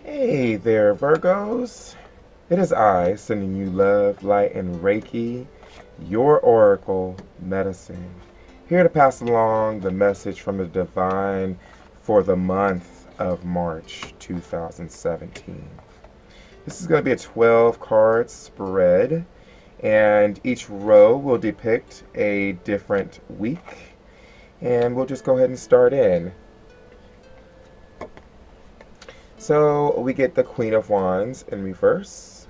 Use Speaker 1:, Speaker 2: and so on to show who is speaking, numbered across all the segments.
Speaker 1: Hey there, Virgos. It is I sending you love, light, and Reiki, your oracle medicine. Here to pass along the message from the divine for the month of March 2017. This is going to be a 12 card spread, and each row will depict a different week. And we'll just go ahead and start in. So we get the Queen of Wands in reverse.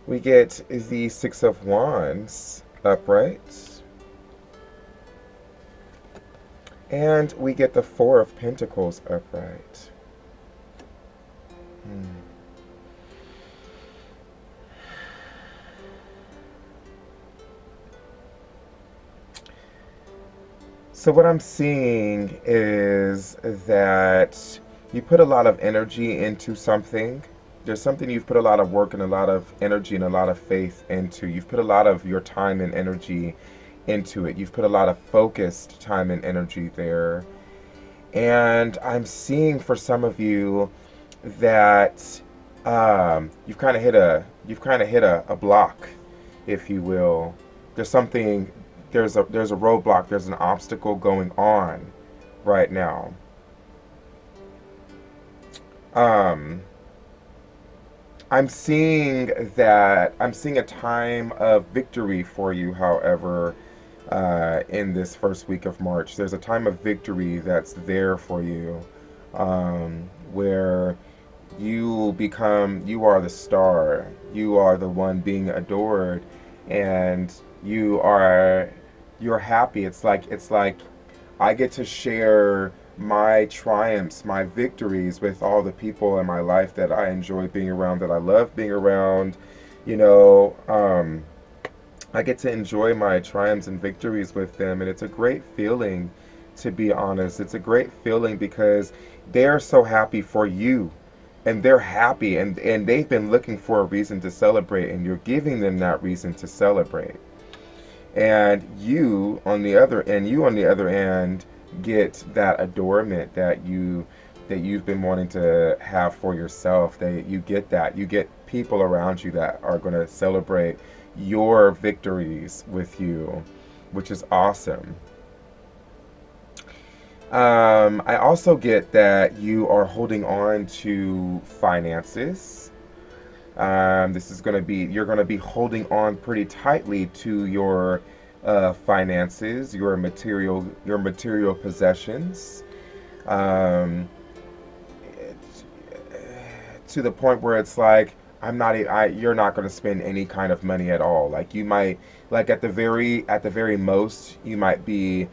Speaker 1: We get the Six of Wands upright. And we get the Four of Pentacles upright. So what I'm seeing is that you put a lot of energy into something. There's something you've put a lot of work and a lot of energy and a lot of faith into. You've put a lot of your time and energy into it. You've put a lot of focused time and energy there. And I'm seeing for some of you that you've kind of hit a block, if you will. There's a roadblock, there's an obstacle going on right now. I'm seeing a time of victory for you, however, in this first week of March. There's a time of victory that's there for you, where you are the star, you are the one being adored, and you're happy. It's like I get to share my triumphs, my victories with all the people in my life that I enjoy being around, that I love being around. I get to enjoy my triumphs and victories with them, and it's a great feeling, to be honest. It's a great feeling because they're so happy for you, and they're happy, and they've been looking for a reason to celebrate, and you're giving them that reason to celebrate. And you on the other end get that adornment that you've been wanting to have for yourself. You get people around you that are going to celebrate your victories with you, which is awesome. I also get that you are holding on to finances. You're going to be holding on pretty tightly to your finances, your material possessions, to the point where it's like, you're not going to spend any kind of money at all. Like you might, like at the very most, you might be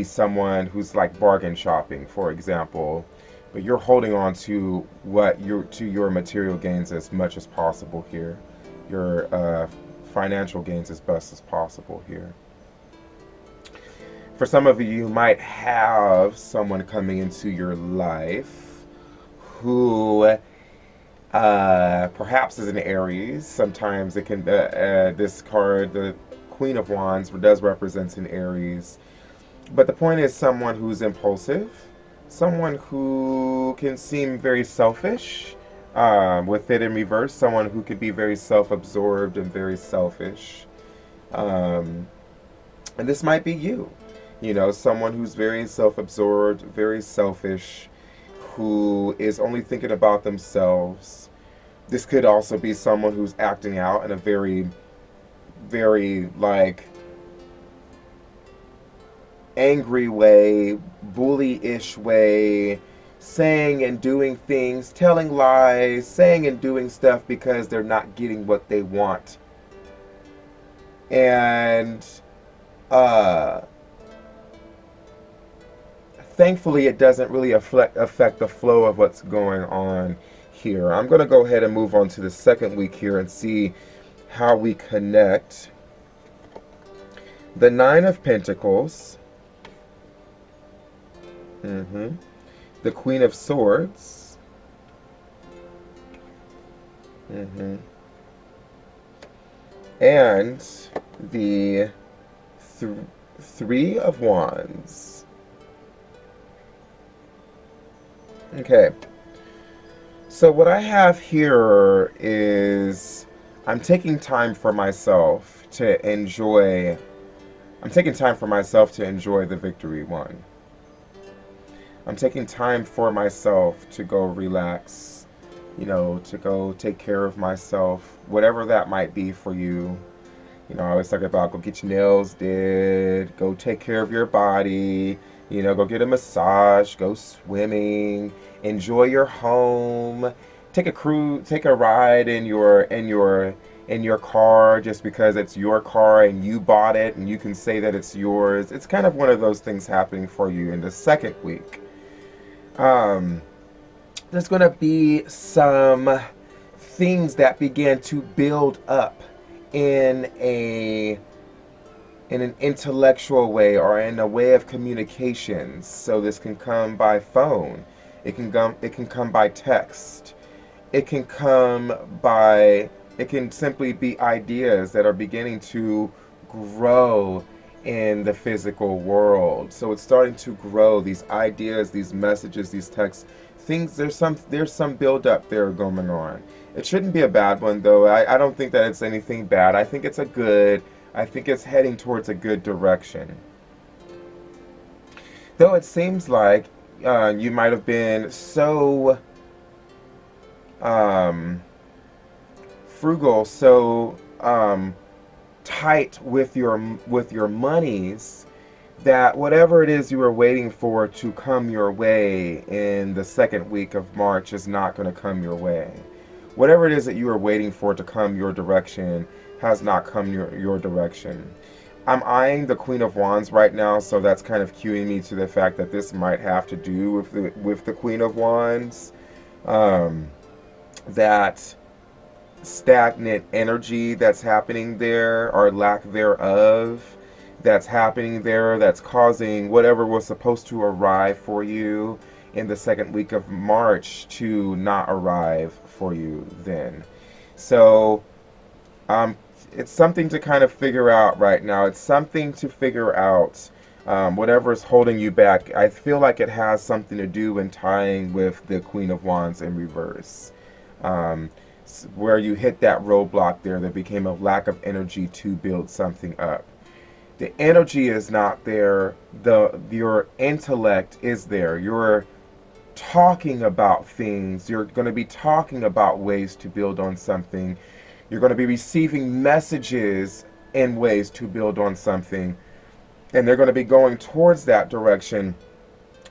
Speaker 1: someone who's like bargain shopping, for example. But you're holding on to your material gains as much as possible here. Your financial gains as best as possible here. For some of you, you might have someone coming into your life who perhaps is an Aries. Sometimes it can. This card, the Queen of Wands, does represent an Aries. But the point is someone who's impulsive. Someone who can seem very selfish, with it in reverse. Someone who could be very self-absorbed and very selfish. And this might be you. Someone who's very self-absorbed, very selfish, who is only thinking about themselves. This could also be someone who's acting out in a very, very, angry way, bully-ish way, saying and doing things, telling lies, saying and doing stuff because they're not getting what they want. And thankfully it doesn't really affect the flow of what's going on here. I'm going to go ahead and move on to the second week here and see how we connect. The Nine of Pentacles. The Queen of Swords. And the Three of Wands. Okay. So what I have here is I'm taking time for myself to enjoy. I'm taking time for myself to enjoy the victory one. I'm taking time for myself to go relax, to go take care of myself, whatever that might be for you. I always talk about go get your nails did, go take care of your body, go get a massage, go swimming, enjoy your home, take a ride in your car just because it's your car and you bought it and you can say that it's yours. It's kind of one of those things happening for you in the second week. Um, there's going to be some things that begin to build up in an intellectual way or in a way of communications. So this can come by phone. It can come by text. It can simply be ideas that are beginning to grow in the physical world. So it's starting to grow, these ideas, these messages, these texts, things. There's some build up there going on. It shouldn't be a bad one though. I don't think that it's anything bad. I think it's heading towards a good direction. Though it seems like you might have been so um, frugal, so tight with your monies that whatever it is you were waiting for to come your way in the second week of March is not going to come your way. Whatever it is that you were waiting for to come your direction has not come your direction. I'm eyeing the Queen of Wands right now, so that's kind of cueing me to the fact that this might have to do with the Queen of Wands. Um, that stagnant energy that's happening there, or lack thereof, that's happening there, that's causing whatever was supposed to arrive for you in the second week of March to not arrive for you then. So, it's something to kind of figure out right now. It's something to figure out. Whatever is holding you back, I feel like it has something to do in tying with the Queen of Wands in reverse. Um, where you hit that roadblock there that became a lack of energy to build something up. The energy is not there. Your intellect is there. You're talking about things. You're going to be talking about ways to build on something. You're going to be receiving messages in ways to build on something. And they're going to be going towards that direction.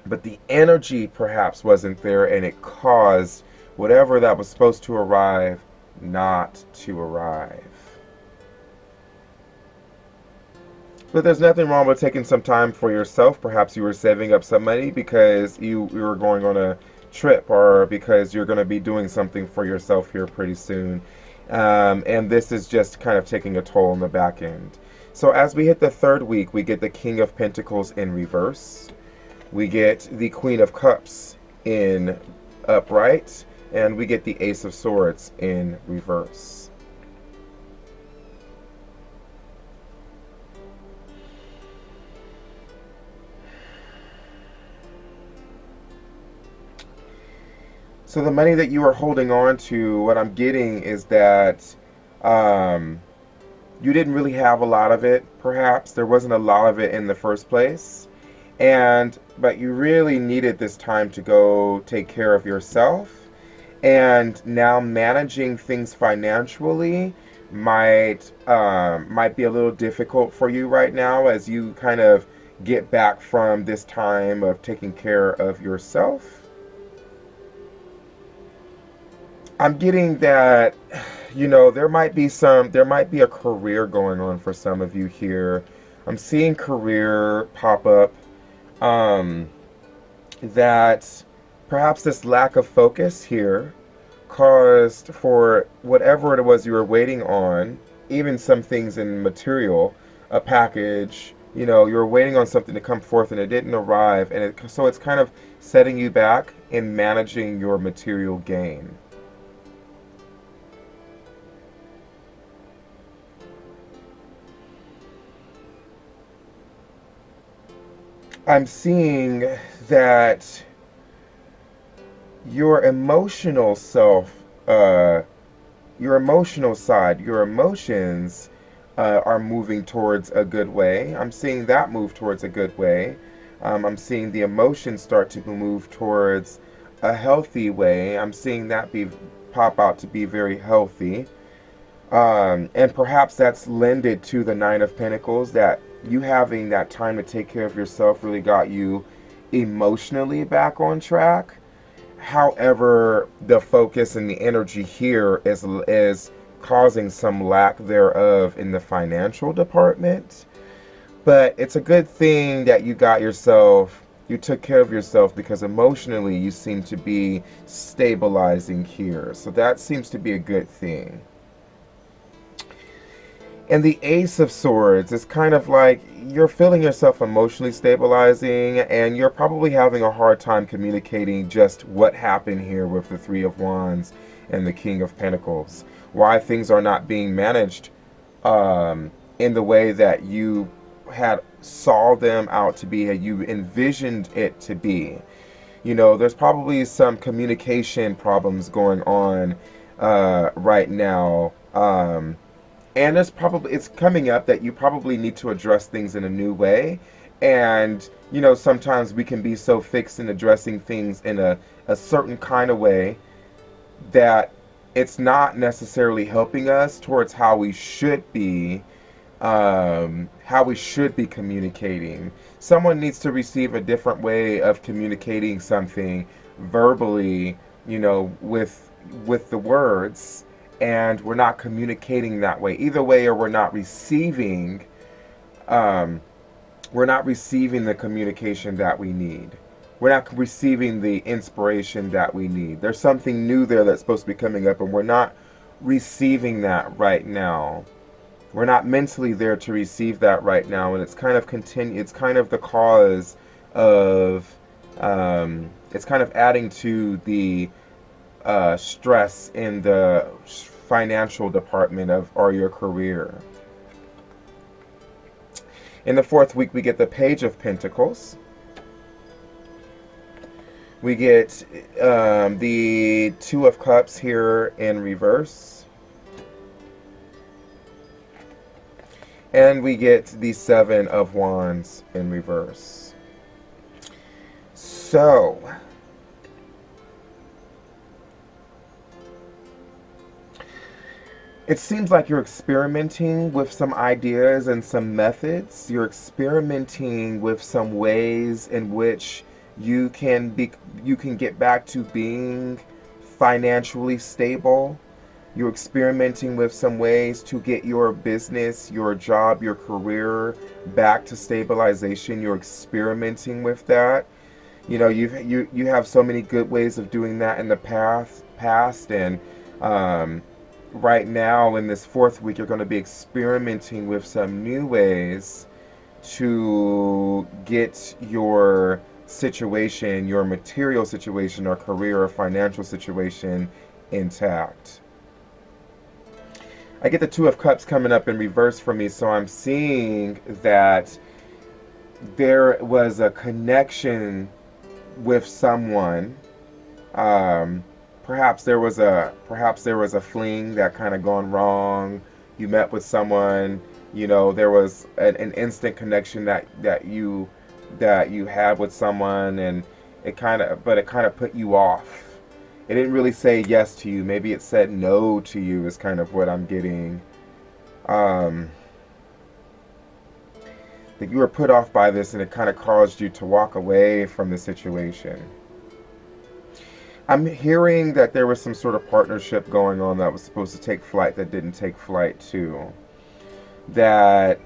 Speaker 1: But the energy perhaps wasn't there, and it caused whatever that was supposed to arrive not to arrive. But there's nothing wrong with taking some time for yourself. Perhaps you were saving up some money because you were going on a trip, or because you're going to be doing something for yourself here pretty soon. And this is just kind of taking a toll on the back end. So as we hit the third week, we get the King of Pentacles in reverse. We get the Queen of Cups in upright. And we get the Ace of Swords in reverse. So the money that you are holding on to, what I'm getting is that you didn't really have a lot of it, perhaps. There wasn't a lot of it in the first place. But you really needed this time to go take care of yourself. And now managing things financially might be a little difficult for you right now as you kind of get back from this time of taking care of yourself. I'm getting that, there might be a career going on for some of you here. I'm seeing career pop up, that perhaps this lack of focus here caused for whatever it was you were waiting on, even some things in material, a package, you were waiting on something to come forth and it didn't arrive, and so it's kind of setting you back in managing your material gain. I'm seeing that your emotional self, your emotional side, your emotions are moving towards a good way. I'm seeing that move towards a good way. I'm seeing the emotions start to move towards a healthy way. I'm seeing that pop out to be very healthy. And perhaps that's lended to the Nine of Pentacles, that you having that time to take care of yourself really got you emotionally back on track. However, the focus and the energy here is causing some lack thereof in the financial department. But it's a good thing that you took care of yourself, because emotionally you seem to be stabilizing here. So that seems to be a good thing. And the Ace of Swords is kind of like you're feeling yourself emotionally stabilizing, and you're probably having a hard time communicating just what happened here with the Three of Wands and the King of Pentacles. Why things are not being managed in the way that you had saw them out to be, you envisioned it to be. You know, there's probably some communication problems going on right now. And it's coming up that you probably need to address things in a new way. And, you know, sometimes we can be so fixed in addressing things in a certain kind of way that it's not necessarily helping us towards how we should be communicating. Someone needs to receive a different way of communicating something verbally, you know, with the words. And we're not communicating that way. Either way, or we're not receiving the communication that we need. We're not receiving the inspiration that we need. There's something new there that's supposed to be coming up, and we're not receiving that right now. We're not mentally there to receive that right now, and it's kind of it's kind of the cause of it's kind of adding to the stress in the financial department or your career. In the fourth week, we get the Page of Pentacles. We get the Two of Cups here in reverse. And we get the Seven of Wands in reverse. So, it seems like you're experimenting with some ideas and some methods. You're experimenting with some ways in which you can get back to being financially stable. You're experimenting with some ways to get your business, your job, your career back to stabilization. You're experimenting with that. You know, you have so many good ways of doing that in the past, and right now in this fourth week, you're going to be experimenting with some new ways to get your situation, your material situation, or career or financial situation intact. I get the Two of Cups coming up in reverse for me, so I'm seeing that there was a connection with someone. Perhaps there was a fling that kind of gone wrong. You met with someone, you know, there was an instant connection that you had with someone, and it kind of put you off. It didn't really say yes to you. Maybe it said no to you is kind of what I'm getting. That you were put off by this, and it kind of caused you to walk away from the situation. I'm hearing that there was some sort of partnership going on that was supposed to take flight that didn't take flight too. That,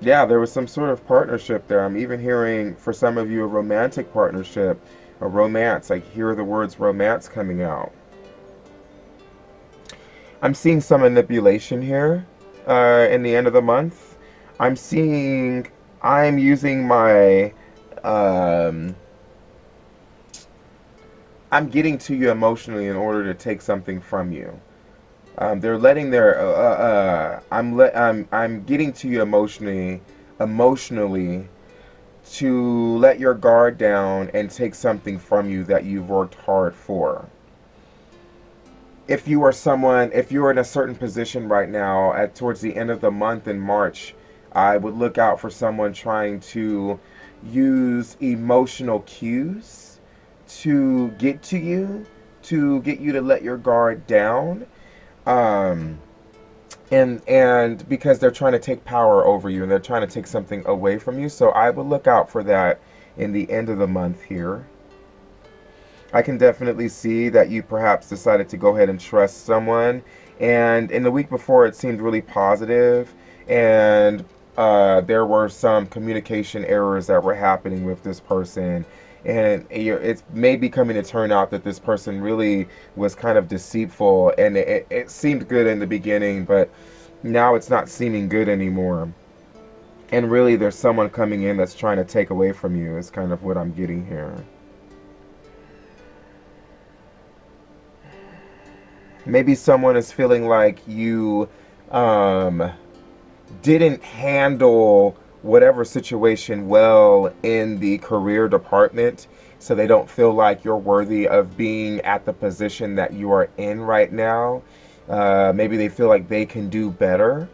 Speaker 1: yeah, there was some sort of partnership there. I'm even hearing, for some of you, a romantic partnership, a romance. I hear the words romance coming out. I'm seeing some manipulation here in the end of the month. I'm using my... I'm getting to you emotionally in order to take something from you. They're letting their I'm getting to you emotionally to let your guard down and take something from you that you've worked hard for. If you are someone, if you're in a certain position right now at towards the end of the month in March, I would look out for someone trying to use emotional cues to get to you, to get you to let your guard down. And because they're trying to take power over you and they're trying to take something away from you. So I would look out for that in the end of the month here. I can definitely see that you perhaps decided to go ahead and trust someone. And in the week before, it seemed really positive, and there were some communication errors that were happening with this person. And it's maybe coming to turn out that this person really was kind of deceitful, and it seemed good in the beginning, but now it's not seeming good anymore. And really, there's someone coming in that's trying to take away from you, is kind of what I'm getting here. Maybe someone is feeling like you didn't handle whatever situation well in the career department, so they don't feel like you're worthy of being at the position that you are in right now. Maybe they feel like they can do better.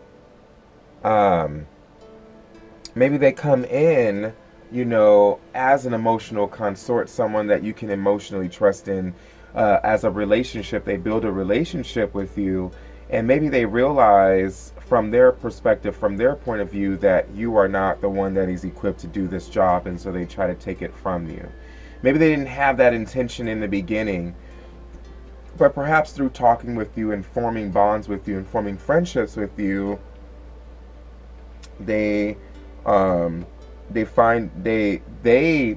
Speaker 1: Maybe they come in, you know, as an emotional consort, someone that you can emotionally trust in. As a relationship, they build a relationship with you, and maybe they realize from their perspective, from their point of view, that you are not the one that is equipped to do this job, and so they try to take it from you. Maybe they didn't have that intention in the beginning, but perhaps through talking with you and forming bonds with you and forming friendships with you, they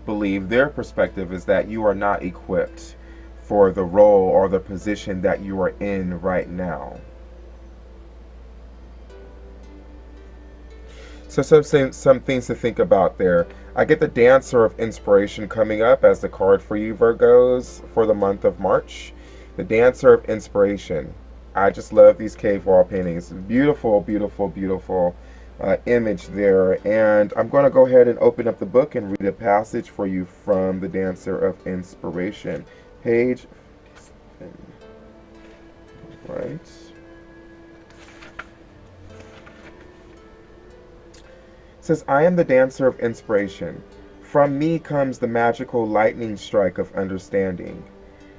Speaker 1: believe, their perspective is that you are not equipped for the role or the position that you are in right now. So some things to think about there. I get the Dancer of Inspiration coming up as the card for you, Virgos, for the month of March. The Dancer of Inspiration. I just love these cave wall paintings. Beautiful, beautiful, beautiful image there. And I'm going to go ahead and open up the book and read a passage for you from the Dancer of Inspiration. Page 57. Right. It says, I am the Dancer of Inspiration. From me comes the magical lightning strike of understanding,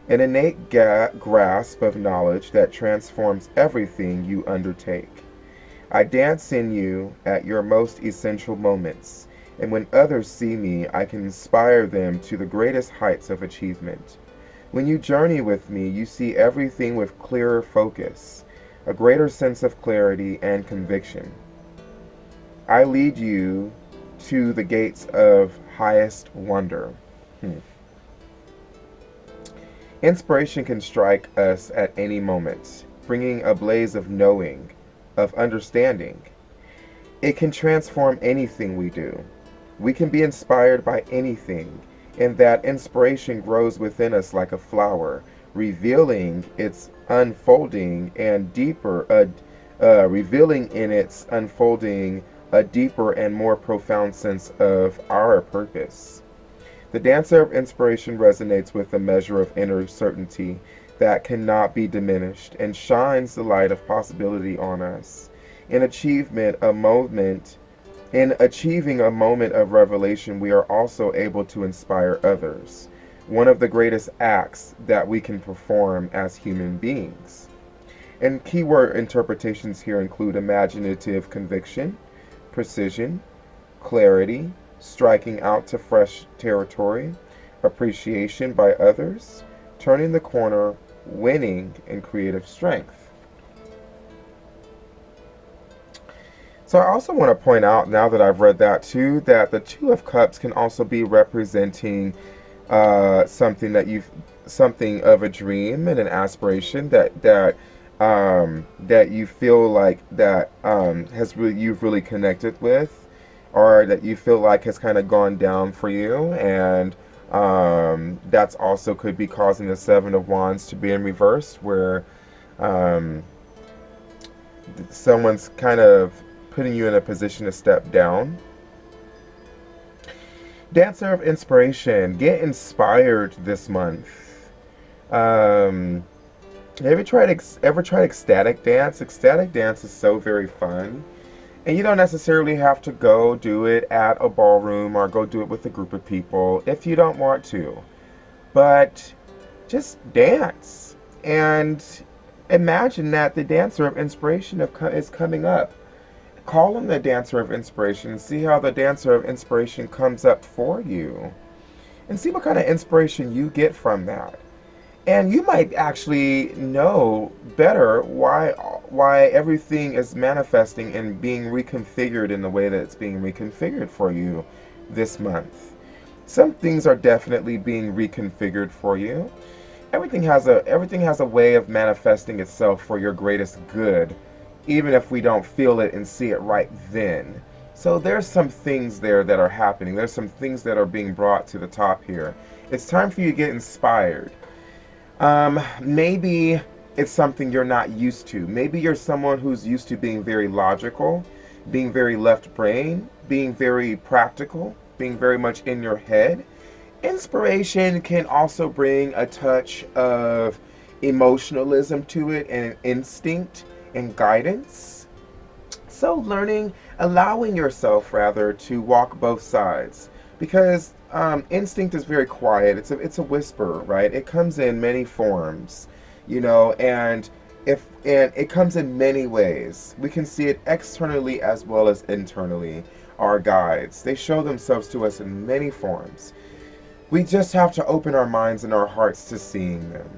Speaker 1: an innate grasp of knowledge that transforms everything you undertake. I dance in you at your most essential moments, and when others see me, I can inspire them to the greatest heights of achievement. When you journey with me, you see everything with clearer focus, a greater sense of clarity and conviction. I lead you to the gates of highest wonder. Inspiration can strike us at any moment, bringing a blaze of knowing, of understanding. It can transform anything we do. We can be inspired by anything, and that inspiration grows within us like a flower, revealing its unfolding and revealing in its unfolding a deeper and more profound sense of our purpose. The Dancer of Inspiration resonates with a measure of inner certainty that cannot be diminished and shines the light of possibility on us. In achieving a moment of revelation, we are also able to inspire others, one of the greatest acts that we can perform as human beings. And keyword interpretations here include imaginative conviction, precision, clarity, striking out to fresh territory, appreciation by others, turning the corner, winning, and creative strength. So I also want to point out, now that I've read that too, that the Two of Cups can also be representing something of a dream and an aspiration that you feel like that you've really connected with, or that you feel like has kind of gone down for you, and that's also could be causing the Seven of Wands to be in reverse, where someone's kind of putting you in a position to step down. Dancer of inspiration. Get inspired this month. Ever tried ecstatic dance? Ecstatic dance is so very fun. And you don't necessarily have to go do it at a ballroom or go do it with a group of people if you don't want to. But just dance. And imagine that the Dancer of Inspiration is coming up. Call on the Dancer of Inspiration and see how the Dancer of Inspiration comes up for you. And see what kind of inspiration you get from that. And you might actually know better why everything is manifesting and being reconfigured in the way that it's being reconfigured for you this month. Some things are definitely being reconfigured for you. Everything has a way of manifesting itself for your greatest good, even if we don't feel it and see it right then. So there's some things there that are happening. There's some things that are being brought to the top here. It's time for you to get inspired. Maybe it's something you're not used to. Maybe you're someone who's used to being very logical, being very left brain, being very practical, being very much in your head. Inspiration can also bring a touch of emotionalism to it and instinct and guidance. So allowing yourself rather to walk both sides, because instinct is very quiet. It's a whisper, right? It comes in many forms, and it comes in many ways. We can see it externally as well as internally. Our guides, they show themselves to us in many forms. We just have to open our minds and our hearts to seeing them.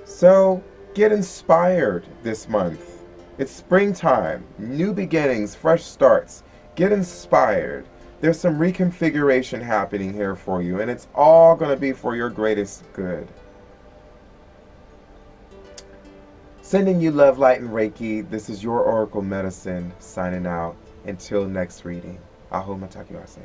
Speaker 1: So get inspired this month. It's springtime, new beginnings, fresh starts. Get inspired. There's some reconfiguration happening here for you, and it's all going to be for your greatest good. Sending you love, light, and Reiki. This is your Oracle Medicine signing out. Until next reading. Aho matakiwase.